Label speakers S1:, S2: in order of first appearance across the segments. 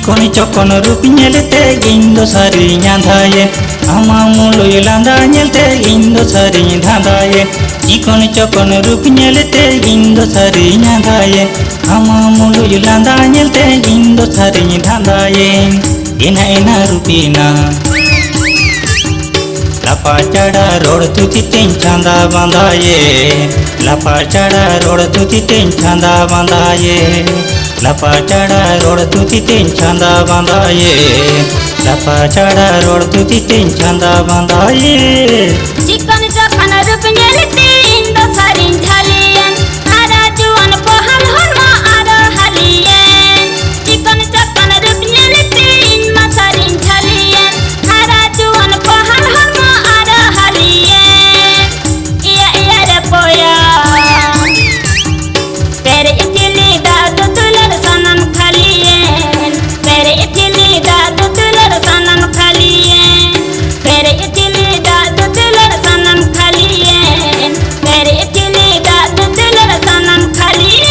S1: chicken चकन रूप नेलते इंदो सारी आंधाये आमा मुलोय लांदा नेलते इंदो सारी धांधाये चिकन चकन रूप नेलते इंदो सारी आंधाये आमा मुलोय लांदा नेलते इंदो सारी धांधाये एना एना रूपीना लापा चढ़ा रोड तुती तें छांदा बांधाये लापा चढ़ा रोड तुती तें छांदा बांधाये लापा चढ़ा रोड तुती तें छांदा बांधाये लापा चढ़ा रोड तुती तें छांदा बांधाये
S2: चिकन चकन रूप नेलते इंदो सारी झालियन आरा जुवन पहल हरमा आरा हालियन चिकन चकन रूप नेलते इंदो सारी झालियन आरा जुवन पहल हरमा आरा हालियन इया रे पोया तेरे इतली दाद तुलर सनम खालियन तेरे इतली दाद तुलर सनम खालियन तेरे इतली दाद तुलर सनम खालियन तेरे इतली दाद तुलर सनम खालियन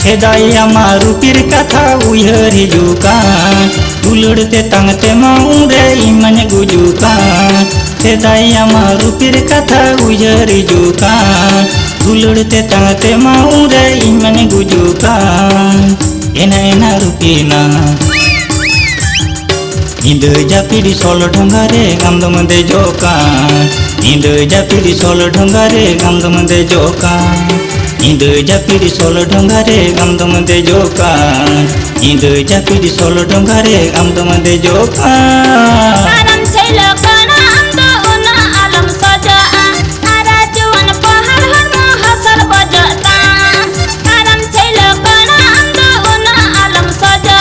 S1: सेदाई आमा रूपीर कथा उयहर हिजुकान दुलड़ते तांगते माउंडे इमन गुजुकान सेदाई आमा रूपीर कथा उयहर हिजुकान दुलड़ते तांगते माउंडे इमन गुजुकान एना एना रूपीना इंद जापिड़ी सोल ढंगारे गंदम दे जोकान इंद जापिड़ी सोल ढंगारे गंदम दे जोकान इंद जापिड़ी सोल ढंगारे गंदम दे जोकान इंद जापिड़ी सोल ढंगारे गंदम दे जोकान
S2: कारम छैलो कणा अंदो उना आलम सजा आरा जुवन पहल हरमा हसर बजता कारम छैलो कणा अंदो उना आलम सजा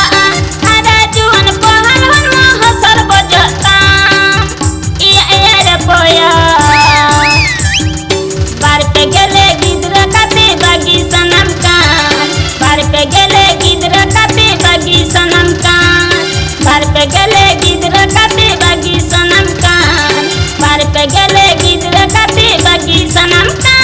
S2: आरा जुवन पहल हरमा हसर बजता इया रे पोया बार पे गेले गिदरा काते बागी सनम कान बार पे गेले गिदरा काते बागी सनम कान बार पे गेले गिदरा काते बागी सनम कान बार पे गेले गिदरा काते बागी सनम कान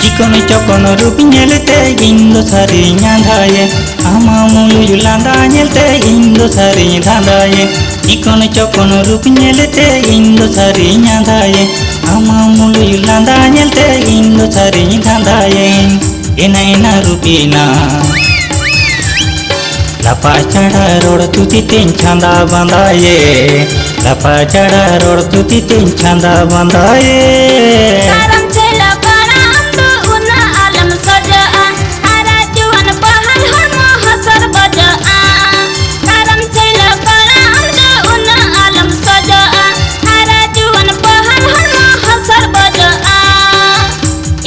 S1: चिकन चकन रूप नेलते इंदो सारी आंधाये आमा मुलोय लांदा नेलते इंदो सारी धांधाये चिकन चकन रूप नेलते इंदो सारी आंधाये आमा मुलोय लांदा नेलते इंदो सारी धांधाये एना एना रूपीना लापा चढ़ा रोड तुती तें छांदा बांधाये लापा चढ़ा रोड तुती तें छांदा बांधाये
S2: कारम छैलो कणा अंदो उना आलम सजा आरा जुवन पहल हरमा हसर बजा कारम छैलो कणा अंदो उना आलम सजा आरा जुवन पहल हरमा हसर बजा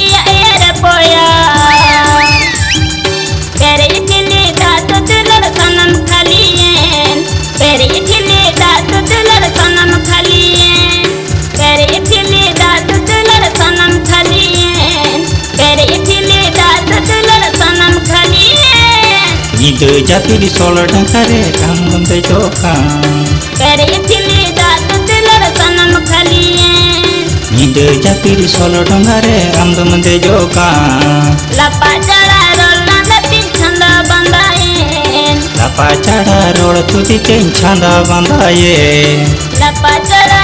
S2: इया रे पोया तेरे इतली दाद तुलर सनम खालियन तेरे इतली दाद तुलर सनम खालियन तेरे इतली दाद तुलर सनम खालियन तेरे इतली दाद तुलर सनम खालियन
S1: इंद जापिड़ी सोल ढंगारे गंदम दे जोकान
S2: तेरे इतली दाद तुलर सनम खालियन
S1: इंद ᱧᱤᱫᱟᱹ ᱡᱟᱹᱯᱤᱫ ᱥᱚᱞ ᱰᱚᱸᱜᱟᱨᱮ ᱟᱢᱫᱚᱢ ᱫᱮᱡᱚᱜᱼᱟ
S2: ᱞᱟᱯᱟ ᱪᱟᱲᱟ ᱨᱚᱲ ᱞᱟᱸᱫᱟ ᱛᱤᱧ ᱪᱷᱟᱸᱫᱟ ᱵᱟᱸᱫᱟᱭᱮᱱ
S1: ᱞᱟᱯᱟ ᱪᱟᱲᱟ ᱨᱚᱲ ᱛᱩᱫᱤᱛᱮᱧ ᱪᱷᱟᱸᱫᱟ ᱵᱟᱸᱫᱟᱭᱮᱱ
S2: ᱞᱟᱯᱟ ᱪᱟᱲᱟ